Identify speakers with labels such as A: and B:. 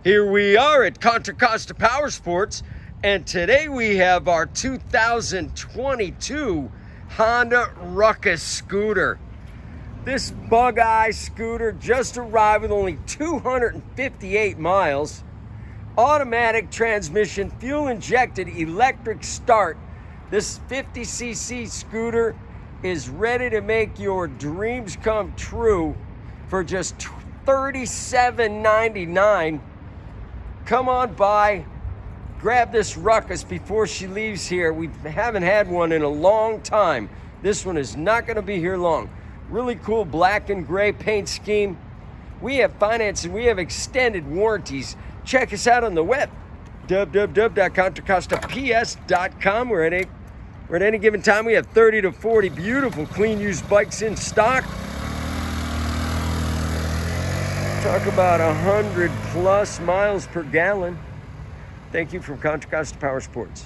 A: Here we are at Contra Costa Powersports, and today we have our 2022 Honda Ruckus scooter. This bug-eye scooter just arrived with only 258 miles. Automatic transmission, fuel-injected electric start. This 50cc scooter is ready to make your dreams come true for just $37.99. Come on by, grab this Ruckus before she leaves here. We haven't had one in a long time. This one is not going to be here long. Really cool black and gray paint scheme. We have financing, we have extended warranties. Check us out on the web, www.contracostaps.com. We're at any given time, we have 30 to 40 beautiful, clean used bikes in stock. Talk about 100 plus miles per gallon. Thank you from Contra Costa Powersports.